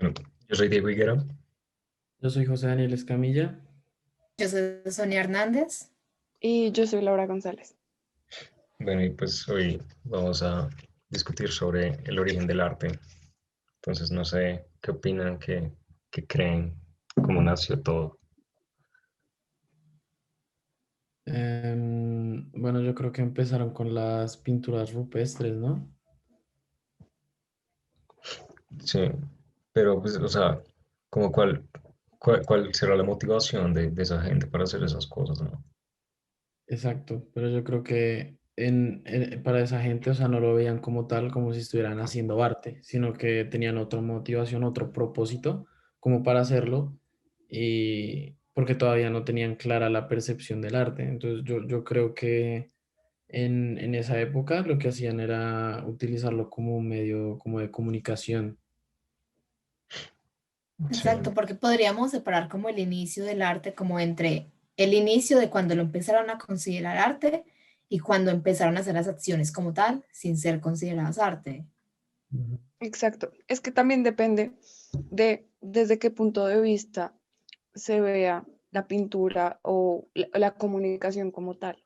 Bueno, yo soy Diego Higuera. Yo soy José Daniel Escamilla. Yo soy Sonia Hernández. Y yo soy Laura González. Bueno, y pues hoy vamos a discutir sobre el origen del arte. Entonces, no sé qué opinan, qué creen, cómo nació todo. Bueno, yo creo que empezaron con las pinturas rupestres, ¿no? Sí, pero pues, o sea, como cuál será la motivación de esa gente para hacer esas cosas, ¿no? Exacto, pero yo creo que para esa gente, o sea, no lo veían como tal, como si estuvieran haciendo arte, sino que tenían otra motivación, otro propósito como para hacerlo, y porque todavía no tenían clara la percepción del arte. Entonces yo creo que en esa época lo que hacían era utilizarlo como un medio como de comunicación. Sí, Exacto, porque podríamos separar como el inicio del arte, como entre el inicio de cuando lo empezaron a considerar arte y cuando empezaron a hacer las acciones como tal, sin ser consideradas arte. Ujú. Exacto. Es que también depende de desde qué punto de vista se vea la pintura o la comunicación como tal.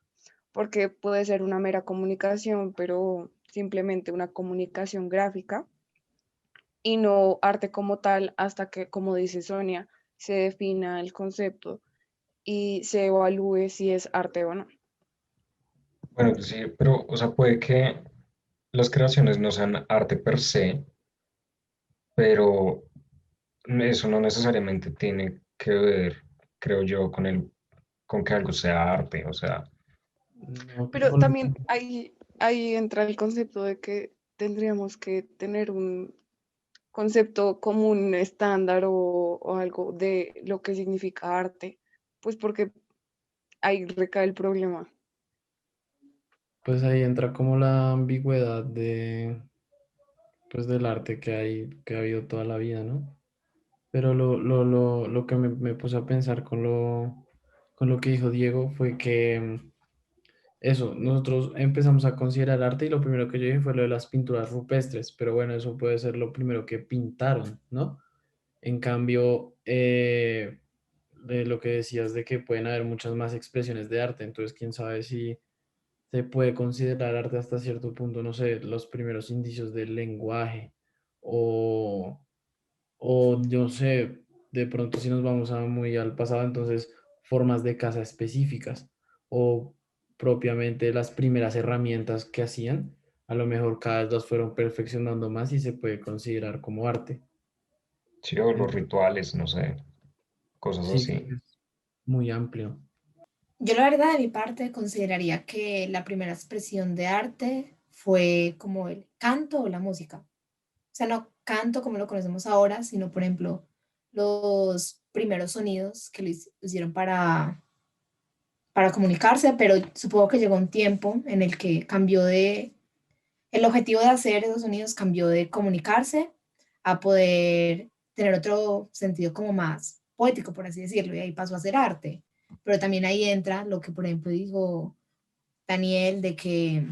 Porque puede ser una mera comunicación, pero simplemente una comunicación gráfica y no arte como tal hasta que, como dice Sonia, se defina el concepto y se evalúe si es arte o no. bueno, pues sí, pero, o sea, puede que las creaciones no sean arte per se, pero eso no necesariamente tiene que ver, creo yo, con que algo sea arte. O sea, No, Pero también ahí entra el concepto de que tendríamos que tener un concepto común estándar o algo de lo que significa arte, pues porque ahí recae el problema. pues ahí entra como la ambigüedad pues del arte que ha habido toda la vida, ¿no? Pero lo que me puse a pensar con lo que dijo Diego fue que eso, nosotros empezamos a considerar arte y lo primero que yo dije fue lo de las pinturas rupestres, pero bueno, eso puede ser lo primero que pintaron, ¿no? En cambio, de lo que decías de que pueden haber muchas más expresiones de arte, entonces quién sabe si se puede considerar arte hasta cierto punto, no sé, los primeros indicios del lenguaje o, o yo sé, de pronto si nos vamos a muy al pasado, entonces formas de casa específicas o propiamente las primeras herramientas que hacían, a lo mejor cada vez las fueron perfeccionando más y se puede considerar como arte. sí, o los Entonces, rituales, no sé, cosas sí, creo así. que es muy amplio. Yo la verdad de mi parte consideraría que la primera expresión de arte fue como el canto o la música. O sea, no canto como lo conocemos ahora, sino por ejemplo los primeros sonidos que lo hicieron para comunicarse, pero supongo que llegó un tiempo en el que cambió el objetivo de hacer esos sonidos cambió de comunicarse a poder tener otro sentido como más poético, por así decirlo, y ahí pasó a ser arte. Pero también ahí entra lo que, por ejemplo, dijo Daniel, de que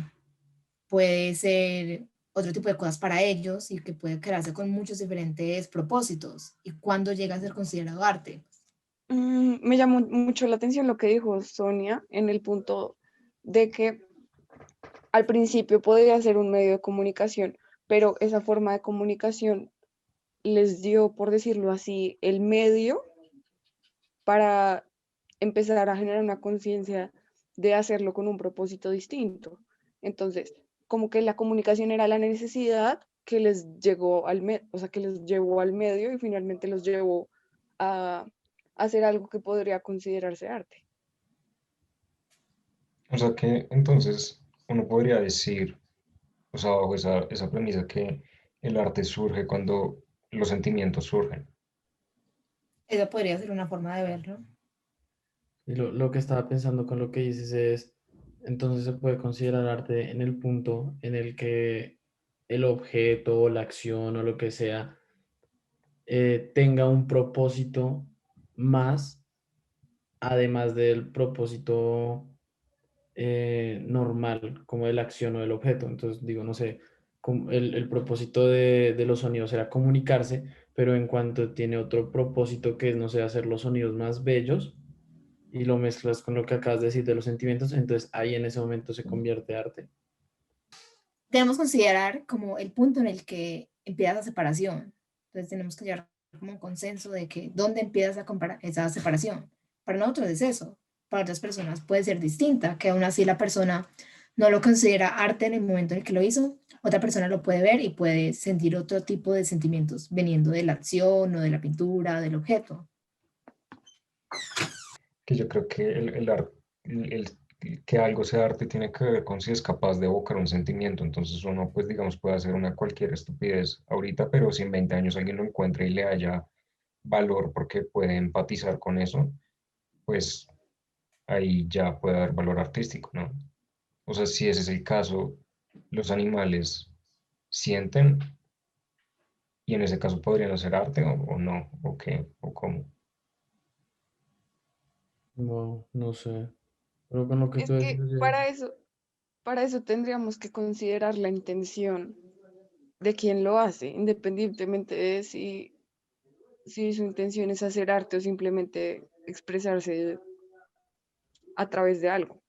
puede ser otro tipo de cosas para ellos y que puede crearse con muchos diferentes propósitos. ¿Y cuándo llega a ser considerado arte? Me llamó mucho la atención lo que dijo Sonia en el punto de que al principio podría ser un medio de comunicación, pero esa forma de comunicación les dio, por decirlo así, el medio para empezar a generar una conciencia de hacerlo con un propósito distinto. Entonces, como que la comunicación era la necesidad que les llegó o sea, que les llevó al medio y finalmente los llevó a hacer algo que podría considerarse arte. O sea que entonces uno podría decir, o sea, bajo esa premisa que el arte surge cuando los sentimientos surgen. Esa podría ser una forma de verlo. Y lo que estaba pensando con lo que dices es, entonces se puede considerar arte en el punto en el que el objeto o la acción o lo que sea tenga un propósito más, además del propósito normal, como de la acción o del objeto. Entonces digo, no sé, el propósito de los sonidos era comunicarse, pero en cuanto tiene otro propósito que es, no sé, hacer los sonidos más bellos y lo mezclas con lo que acabas de decir de los sentimientos, entonces ahí en ese momento se convierte arte. Debemos considerar como el punto en el que empieza la separación. Entonces tenemos que llegar como un consenso de que dónde empieza esa separación. Para nosotros es eso. Para otras personas puede ser distinta, que aún así la persona no lo considera arte en el momento en el que lo hizo. Otra persona lo puede ver y puede sentir otro tipo de sentimientos veniendo de la acción o de la pintura, del objeto. Que yo creo que que algo sea arte tiene que ver con si es capaz de evocar un sentimiento. Entonces uno, pues digamos, puede hacer una cualquier estupidez ahorita, pero si en 20 años alguien lo encuentra y le haya valor porque puede empatizar con eso, pues ahí ya puede haber valor artístico, ¿no? O sea, si ese es el caso, los animales sienten y en ese caso podrían hacer arte o no, o qué, o cómo. No, no sé. Pero con lo que Es tú que decías, para eso tendríamos que considerar la intención de quien lo hace, independientemente de si su intención es hacer arte o simplemente expresarse a través de algo.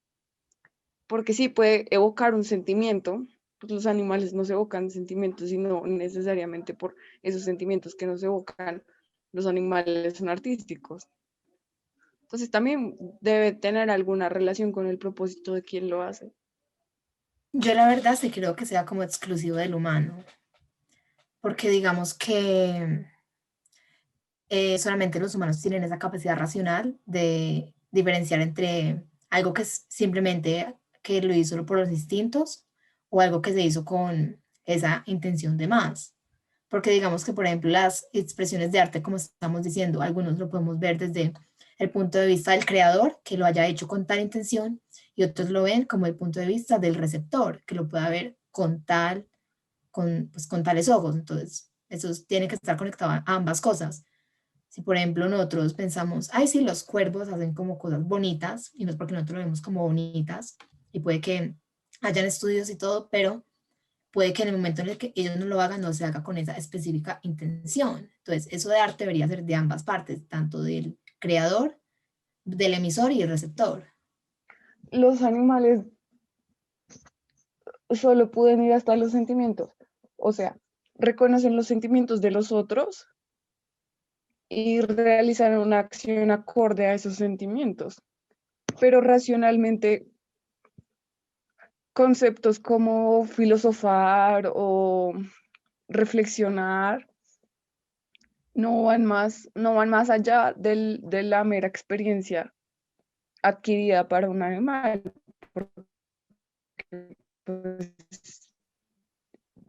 Porque sí puede evocar un sentimiento, pues los animales no se evocan sentimientos, sino necesariamente por esos sentimientos que nos evocan, los animales son artísticos. Entonces también debe tener alguna relación con el propósito de quien lo hace. Yo la verdad sí creo que sea como exclusivo del humano, porque digamos que solamente los humanos tienen esa capacidad racional de diferenciar entre algo que es simplemente que lo hizo por los instintos o algo que se hizo con esa intención de más. Porque digamos que, por ejemplo, las expresiones de arte, como estamos diciendo, algunos lo podemos ver desde el punto de vista del creador, que lo haya hecho con tal intención, y otros lo ven como el punto de vista del receptor, que lo pueda ver pues, con tales ojos. Entonces, eso tiene que estar conectado a ambas cosas. Si, por ejemplo, nosotros pensamos, ay, sí, los cuervos hacen como cosas bonitas, y no es porque nosotros lo vemos como bonitas, y puede que hayan estudios y todo, pero puede que en el momento en el que ellos no lo hagan, no se haga con esa específica intención. Entonces, eso de arte debería ser de ambas partes, tanto del creador, del emisor y el receptor. Los animales solo pueden ir hasta los sentimientos, o sea, reconocen los sentimientos de los otros y realizan una acción acorde a esos sentimientos, pero racionalmente conceptos como filosofar o reflexionar no van más allá de la mera experiencia adquirida para un animal, porque pues,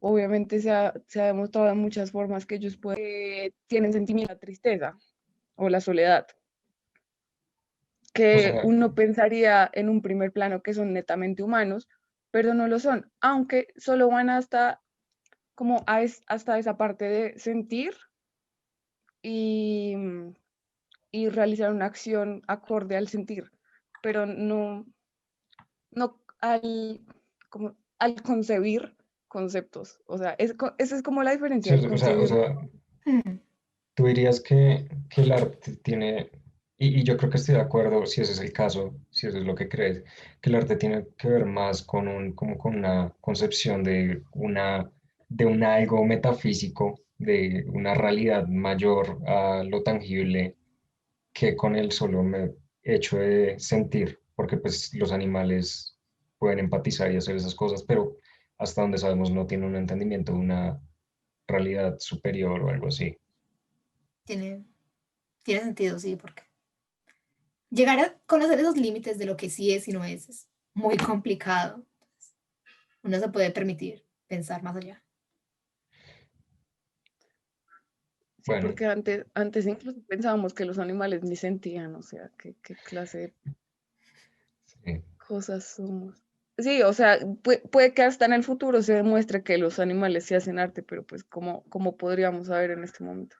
obviamente se ha demostrado de muchas formas que ellos tienen sentimiento de tristeza o la soledad, O que sea, uno pensaría en un primer plano que son netamente humanos, pero no lo son, aunque solo van hasta hasta esa parte de sentir y, y realizar una acción acorde al sentir, pero no al concebir conceptos. O sea, esa es como la diferencia del ¿cierto? O concebir. sea, Hmm. tú dirías que el arte tiene, y yo creo que estoy de acuerdo, si ese es el caso, si eso es lo que crees, que el arte tiene que ver más con como con una concepción de un algo metafísico, de una realidad mayor a lo tangible que con el solo hecho de sentir, porque pues los animales pueden empatizar y hacer esas cosas, pero hasta donde sabemos no tienen un entendimiento de una realidad superior o algo así. Tiene, tiene sentido, sí, porque llegar a conocer esos límites de lo que sí es y no es muy complicado. Uno se puede permitir pensar más allá. Sí, Bueno, porque antes incluso pensábamos que los animales ni sentían, o sea, qué clase de sí. cosas somos. Sí, o sea, puede que hasta en el futuro se demuestre que los animales sí hacen arte, pero pues ¿cómo podríamos saber en este momento?